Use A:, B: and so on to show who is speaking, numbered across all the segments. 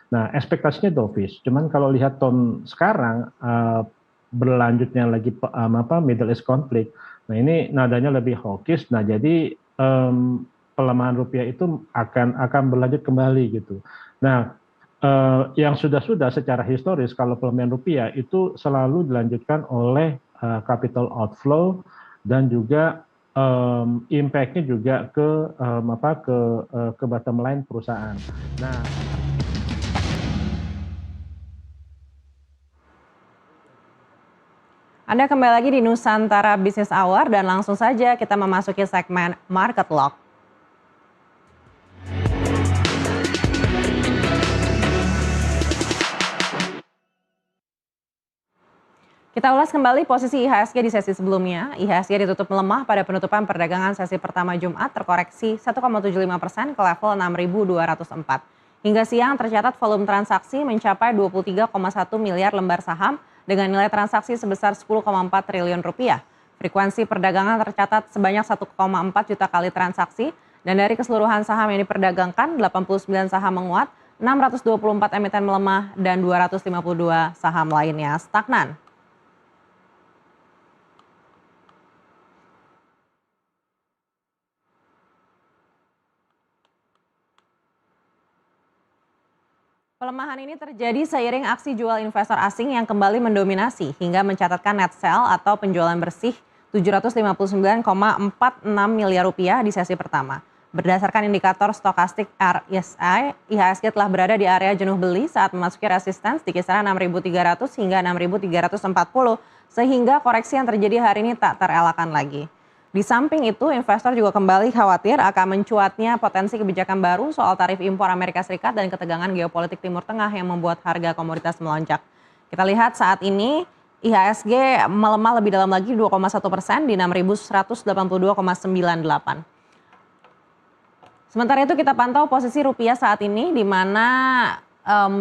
A: Nah, ekspektasinya dovish. Cuman kalau lihat tone sekarang berlanjutnya lagi Middle East conflict. Nah, ini nadanya lebih hawkish. Nah, jadi pelemahan rupiah itu akan berlanjut kembali gitu. Nah, yang sudah-sudah secara historis kalau pelemahan rupiah itu selalu dilanjutkan oleh capital outflow dan juga impact-nya juga ke ke bottom line perusahaan. Nah,
B: Anda kembali lagi di Nusantara Business Hour dan langsung saja kita memasuki segmen Market Lock. Kita ulas kembali posisi IHSG di sesi sebelumnya. IHSG ditutup melemah pada penutupan perdagangan sesi pertama Jumat terkoreksi 1,75% ke level 6.204. Hingga siang tercatat volume transaksi mencapai 23,1 miliar lembar saham dengan nilai transaksi sebesar 10,4 triliun rupiah. Frekuensi perdagangan tercatat sebanyak 1,4 juta kali transaksi dan dari keseluruhan saham yang diperdagangkan 89 saham menguat, 624 emiten melemah dan 252 saham lainnya stagnan. Pelemahan ini terjadi seiring aksi jual investor asing yang kembali mendominasi hingga mencatatkan net sell atau penjualan bersih 759,46 miliar rupiah di sesi pertama. Berdasarkan indikator stokastik RSI, IHSG telah berada di area jenuh beli saat memasuki resistance di kisaran 6.300 hingga 6.340 sehingga koreksi yang terjadi hari ini tak terelakkan lagi. Di samping itu, investor juga kembali khawatir akan mencuatnya potensi kebijakan baru soal tarif impor Amerika Serikat dan ketegangan geopolitik Timur Tengah yang membuat harga komoditas melonjak. Kita lihat saat ini IHSG melemah lebih dalam lagi 2,1% di 6.182,98. Sementara itu kita pantau posisi rupiah saat ini di mana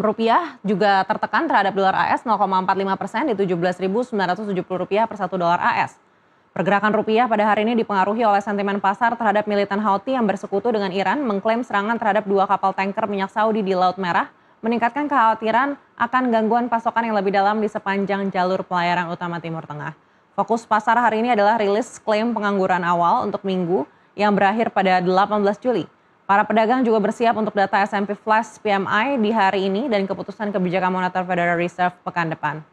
B: rupiah juga tertekan terhadap dolar AS 0,45% di 17.970 rupiah per 1 dolar AS. Pergerakan rupiah pada hari ini dipengaruhi oleh sentimen pasar terhadap militan Houthi yang bersekutu dengan Iran mengklaim serangan terhadap 2 kapal tanker minyak Saudi di Laut Merah, meningkatkan kekhawatiran akan gangguan pasokan yang lebih dalam di sepanjang jalur pelayaran utama Timur Tengah. Fokus pasar hari ini adalah rilis klaim pengangguran awal untuk minggu yang berakhir pada 18 Juli. Para pedagang juga bersiap untuk data S&P Flash PMI di hari ini dan keputusan kebijakan moneter Federal Reserve pekan depan.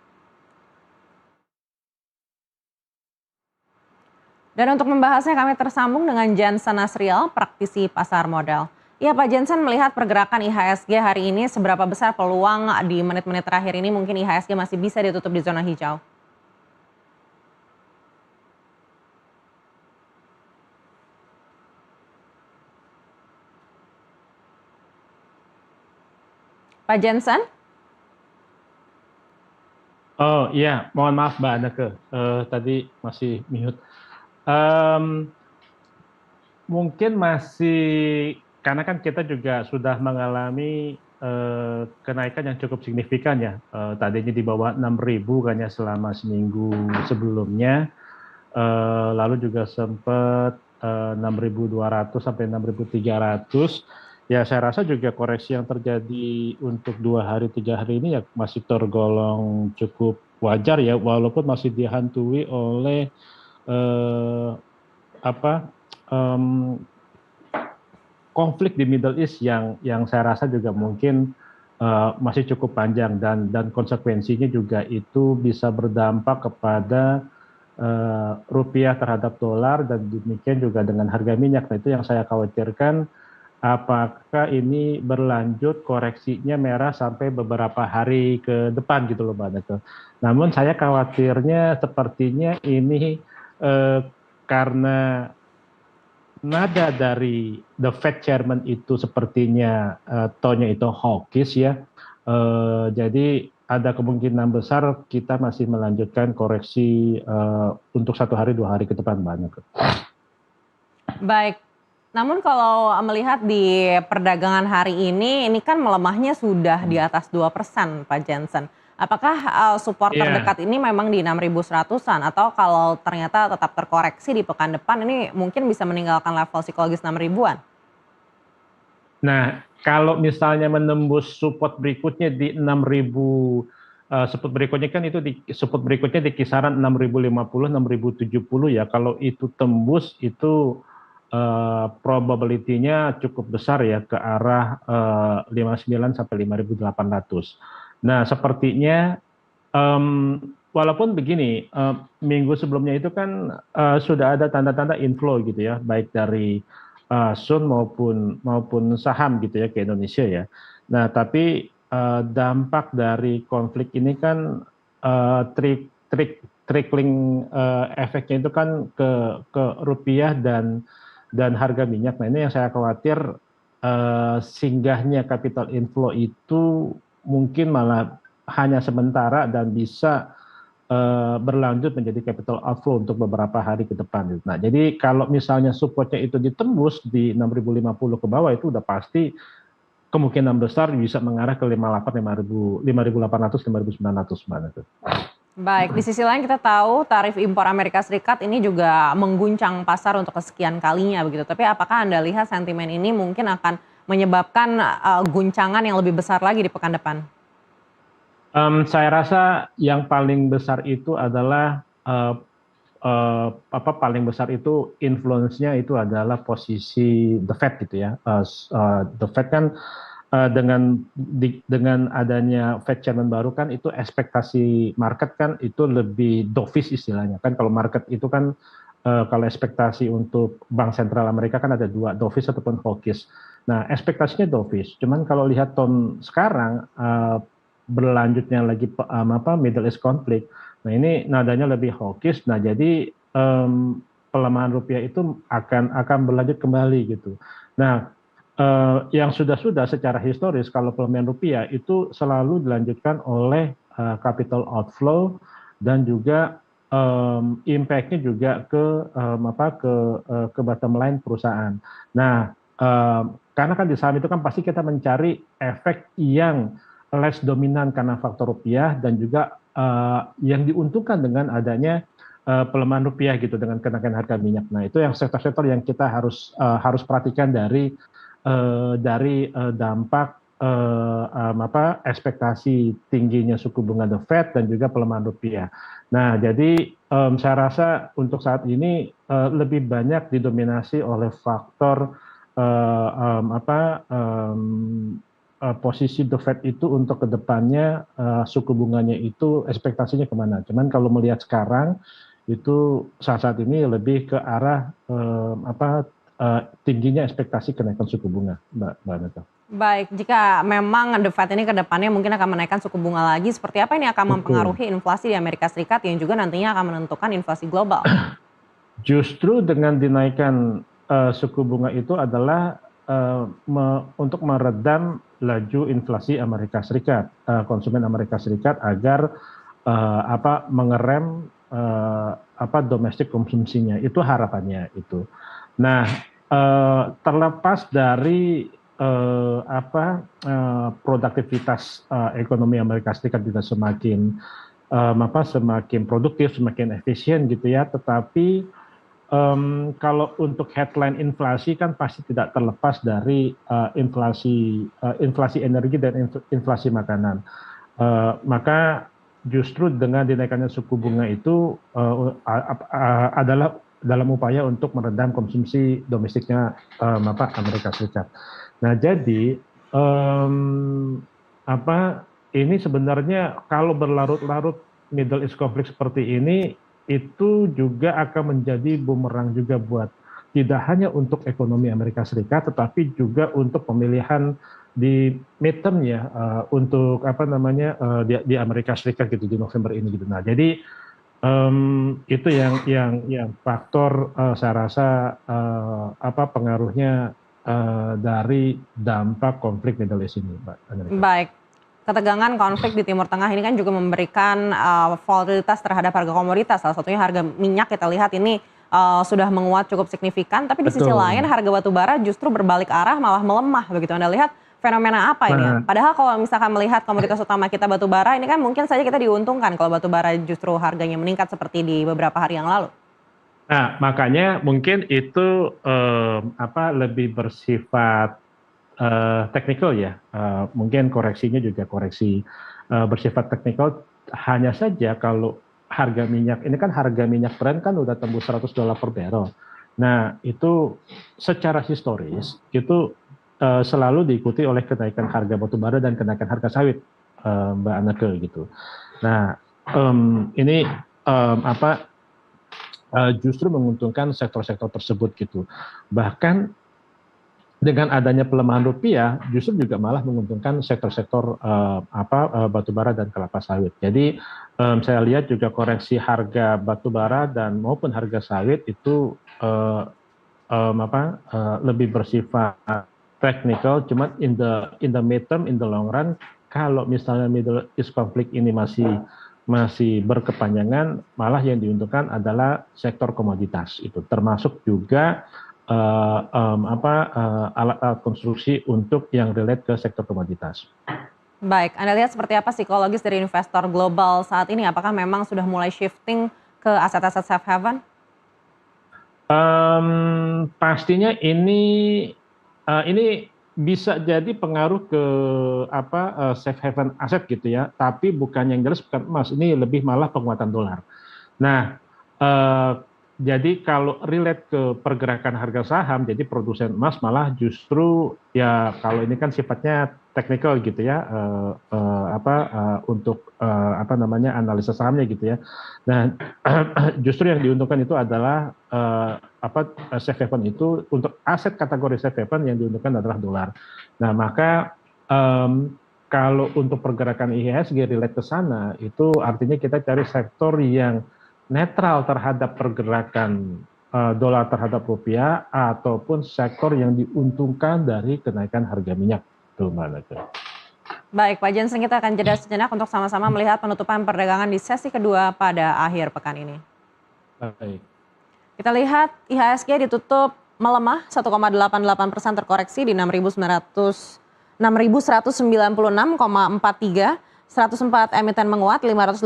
B: Dan untuk membahasnya kami tersambung dengan Jansen Nasriel, praktisi pasar modal. Ya Pak Jansen, melihat pergerakan IHSG hari ini seberapa besar peluang di menit-menit terakhir ini mungkin IHSG masih bisa ditutup di zona hijau? Pak Jansen?
A: oh iya, mohon maaf Mbak Anneke, tadi masih mute. Em, Mungkin masih karena kan kita juga sudah mengalami kenaikan yang cukup signifikan ya. Tadinya di bawah 6.000 kan ya selama seminggu sebelumnya. Lalu juga sempat 6.200 sampai 6.300. Ya saya rasa juga koreksi yang terjadi untuk 2 hari 3 hari ini ya masih tergolong cukup wajar ya, walaupun masih dihantui oleh eh, apa em, konflik di Middle East yang saya rasa juga mungkin masih cukup panjang dan konsekuensinya juga itu bisa berdampak kepada rupiah terhadap dolar dan demikian juga dengan harga minyak. Nah itu yang saya khawatirkan, apakah ini berlanjut koreksinya merah sampai beberapa hari ke depan gitu loh Mbak Nete. Namun saya khawatirnya sepertinya ini karena nada dari the Fed Chairman itu sepertinya tone-nya itu hawkish ya. Jadi ada kemungkinan besar kita masih melanjutkan koreksi untuk 1 hari 2 hari ke depan banyak.
B: Baik, namun kalau melihat di perdagangan hari ini kan melemahnya sudah di atas 2% Pak Jansen. Apakah support
A: Iya.
B: terdekat ini memang di 6.100-an atau kalau ternyata tetap terkoreksi di pekan depan ini mungkin bisa meninggalkan level psikologis 6.000-an?
A: Nah, kalau misalnya menembus support berikutnya di 6.000, support berikutnya kan itu support berikutnya di kisaran 6.050, 6.070 ya. Kalau itu tembus itu probability-nya cukup besar ya ke arah 59 sampai 5.800. Nah, sepertinya walaupun begini, minggu sebelumnya itu kan sudah ada tanda-tanda inflow gitu ya, baik dari Sun maupun saham gitu ya ke Indonesia ya. Nah, tapi dampak dari konflik ini kan trickling efeknya itu kan ke rupiah dan harga minyak. Nah, ini yang saya khawatir singgahnya capital inflow itu mungkin malah hanya sementara dan bisa berlanjut menjadi capital outflow untuk beberapa hari ke depan. Nah, jadi kalau misalnya supportnya itu ditembus di 6.050 ke bawah itu udah pasti kemungkinan besar bisa mengarah ke 58, 5.800, 5.900 mana tuh.
B: Baik, di sisi lain kita tahu tarif impor Amerika Serikat ini juga mengguncang pasar untuk kesekian kalinya begitu. Tapi apakah Anda lihat sentimen ini mungkin akan menyebabkan guncangan yang lebih besar lagi di pekan depan?
A: Saya rasa yang paling besar itu adalah paling besar itu influence-nya itu adalah posisi The Fed gitu ya. The Fed kan dengan adanya Fed chairman baru kan itu ekspektasi market kan itu lebih dovish istilahnya kan. Kalau market itu kan kalau ekspektasi untuk Bank Sentral Amerika kan ada dua, dovish ataupun hawkish. Nah, ekspektasinya dovish. Cuman kalau lihat tone sekarang berlanjutnya lagi Middle East conflict. Nah, ini nadanya lebih hawkish. Nah, jadi pelemahan rupiah itu akan berlanjut kembali gitu. Nah, yang sudah secara historis kalau pelemahan rupiah itu selalu dilanjutkan oleh capital outflow dan juga impact-nya juga ke bottom line perusahaan. Nah, karena kan di saham itu kan pasti kita mencari efek yang less dominan karena faktor rupiah dan juga yang diuntungkan dengan adanya pelemahan rupiah gitu dengan kenaikan harga minyak. Nah, itu yang sektor-sektor yang kita harus perhatikan dari dampak ekspektasi tingginya suku bunga The Fed dan juga pelemahan rupiah. Nah, jadi saya rasa untuk saat ini lebih banyak didominasi oleh faktor posisi The Fed itu untuk kedepannya suku bunganya itu ekspektasinya kemana. Cuman kalau melihat sekarang itu saat ini lebih ke arah tingginya ekspektasi kenaikan suku bunga, Mbak Neta.
B: Baik, jika memang The Fed ini ke depannya mungkin akan menaikkan suku bunga lagi, seperti apa ini akan mempengaruhi inflasi di Amerika Serikat yang juga nantinya akan menentukan inflasi global?
A: Justru dengan dinaikkan suku bunga itu adalah untuk meredam laju inflasi Amerika Serikat, konsumen Amerika Serikat agar mengerem domestik konsumsinya. Itu harapannya itu. Nah, terlepas dari produktivitas ekonomi Amerika Serikat juga semakin produktif, semakin efisien gitu ya. Tetapi kalau untuk headline inflasi kan pasti tidak terlepas dari inflasi energi dan inflasi makanan. Maka justru dengan dinaikannya suku bunga itu adalah dalam upaya untuk meredam konsumsi domestiknya Amerika Serikat. Nah, jadi ini sebenarnya kalau berlarut-larut Middle East conflict seperti ini itu juga akan menjadi bumerang juga buat tidak hanya untuk ekonomi Amerika Serikat tetapi juga untuk pemilihan di midterm ya untuk di Amerika Serikat gitu di November ini gitu. Nah, jadi itu yang faktor saya rasa pengaruhnya dari dampak konflik Middle East ini, Mbak.
B: Baik, ketegangan konflik di Timur Tengah ini kan juga memberikan volatilitas terhadap harga komoditas. Salah satunya harga minyak kita lihat ini sudah menguat cukup signifikan. Tapi di sisi lain harga batu bara justru berbalik arah malah melemah begitu. Anda lihat fenomena apa ini? Padahal kalau misalkan melihat komoditas utama kita batu bara ini kan mungkin saja kita diuntungkan kalau batu bara justru harganya meningkat seperti di beberapa hari yang lalu.
A: Nah, makanya mungkin itu lebih bersifat teknikal ya, mungkin koreksinya juga koreksi bersifat teknikal. Hanya saja kalau harga minyak, ini kan harga minyak Brent kan udah tembus $100 per barrel. Nah, itu secara historis, itu selalu diikuti oleh kenaikan harga batu bara dan kenaikan harga sawit, Mbak Anneke gitu. Nah, ini justru menguntungkan sektor-sektor tersebut gitu. Bahkan dengan adanya pelemahan rupiah, justru juga malah menguntungkan sektor-sektor batubara dan kelapa sawit. Jadi saya lihat juga koreksi harga batubara dan maupun harga sawit itu lebih bersifat technical. Cuma in the midterm, in the long run, kalau misalnya Middle East konflik ini masih berkepanjangan, malah yang diuntungkan adalah sektor komoditas itu, termasuk juga alat-alat konstruksi untuk yang relate ke sektor komoditas.
B: Baik, Anda lihat seperti apa psikologis dari investor global saat ini? Apakah memang sudah mulai shifting ke aset-aset safe haven?
A: Pastinya ini bisa jadi pengaruh ke safe haven aset gitu ya, tapi bukan yang jelas bukan emas, ini lebih malah penguatan dolar. Nah, jadi kalau relate ke pergerakan harga saham, jadi produsen emas malah justru ya kalau ini kan sifatnya teknikal gitu ya, untuk analisa sahamnya gitu ya. Nah, justru yang diuntungkan itu adalah safe haven itu untuk aset kategori safe haven yang diuntungkan adalah dolar. Nah, maka kalau untuk pergerakan IHSG relate ke sana, itu artinya kita cari sektor yang netral terhadap pergerakan dolar terhadap rupiah ataupun sektor yang diuntungkan dari kenaikan harga minyak. Itu Mbak Anneke.
B: Baik, Pak Jensen, kita akan jeda sejenak untuk sama-sama melihat penutupan perdagangan di sesi kedua pada akhir pekan ini.
A: Baik.
B: Kita lihat IHSG ditutup melemah 1,88% terkoreksi di 6.196,43. 104 emiten menguat, 587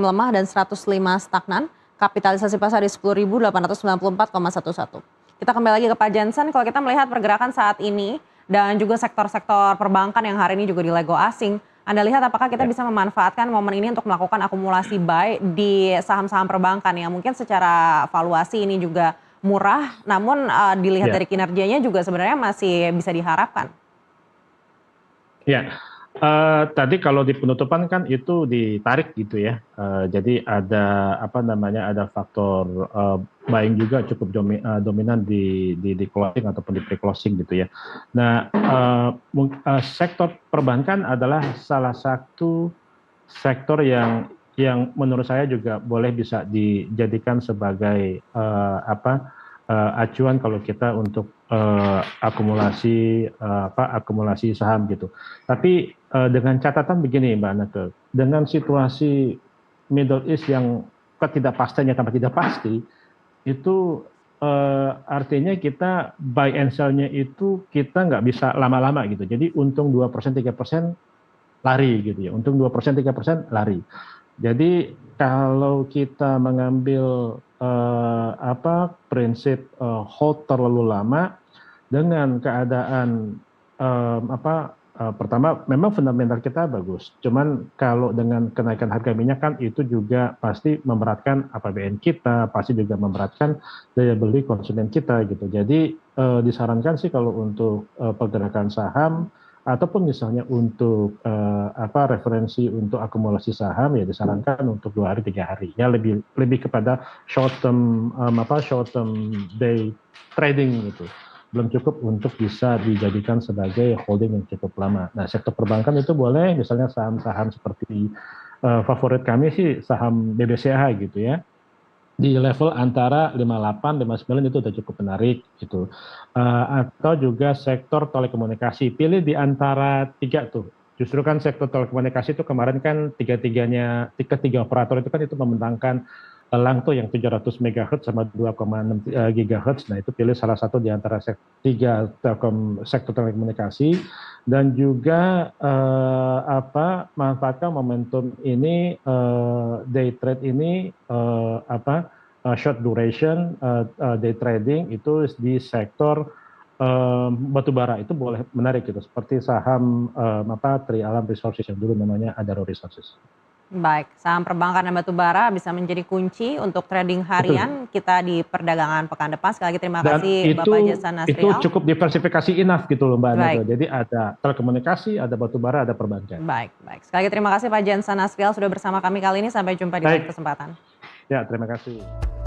B: melemah, dan 105 stagnan. Kapitalisasi pasar di 10.894,11. Kita kembali lagi ke Pak Jensen. Kalau kita melihat pergerakan saat ini dan juga sektor-sektor perbankan yang hari ini juga dilego asing, Anda lihat apakah kita bisa memanfaatkan momen ini untuk melakukan akumulasi buy di saham-saham perbankan yang mungkin secara valuasi ini juga murah, namun dilihat dari kinerjanya juga sebenarnya masih bisa diharapkan.
A: Ya. Tadi kalau di penutupan kan itu ditarik gitu ya, jadi ada ada faktor buying juga cukup dominan di closing ataupun di pre-closing gitu ya. Nah, sektor perbankan adalah salah satu sektor yang menurut saya juga boleh bisa dijadikan sebagai acuan kalau kita untuk akumulasi saham gitu. Tapi dengan catatan begini Mbak Anneke, dengan situasi Middle East yang ketidakpastiannya tambah tidak pasti, itu artinya kita buy and sell-nya itu kita nggak bisa lama-lama gitu. Jadi untung 2%, 3% lari gitu ya. Untung 2%, 3% lari. Jadi kalau kita mengambil prinsip hold terlalu lama dengan keadaan pertama memang fundamental kita bagus. Cuman kalau dengan kenaikan harga minyak kan itu juga pasti memberatkan APBN kita, pasti juga memberatkan daya beli konsumen kita gitu. Jadi disarankan sih kalau untuk pergerakan saham ataupun misalnya untuk referensi untuk akumulasi saham ya disarankan untuk 2 hari 3 hari ya, lebih kepada short term day trading gitu, belum cukup untuk bisa dijadikan sebagai holding yang cukup lama. Nah, sektor perbankan itu boleh misalnya saham-saham seperti favorit kami sih saham BBCA gitu ya, di level antara 58, 59 itu udah cukup menarik gitu. Atau juga sektor telekomunikasi, pilih di antara 3 tuh. Justru kan sektor telekomunikasi itu kemarin kan tiga operator itu kan itu membentangkan elang tuh yang 700 MHz sama 2,6 GHz. Nah, itu pilih salah satu di antara sektor telekomunikasi, dan juga manfaatkan momentum ini, day trade ini, short duration day trading itu di sektor batu bara itu boleh menarik gitu, seperti saham Tri Alam Resources yang dulu namanya Adaro Resources.
B: Baik, saham perbankan dan batu bara bisa menjadi kunci untuk trading harian
A: Betul.
B: kita di perdagangan pekan depan. Sekali lagi terima
A: Dan
B: kasih Bapak Jason
A: itu
B: Nasrial.
A: cukup diversifikasi enough gitu loh Mbak Nake.
B: Baik,
A: Jadi ada telekomunikasi, ada batu bara, ada perbankan.
B: baik, baik. Sekali lagi terima kasih Pak Jason Nasrial sudah bersama kami kali ini. Sampai jumpa di lain
A: Baik,
B: kesempatan.
A: ya terima kasih.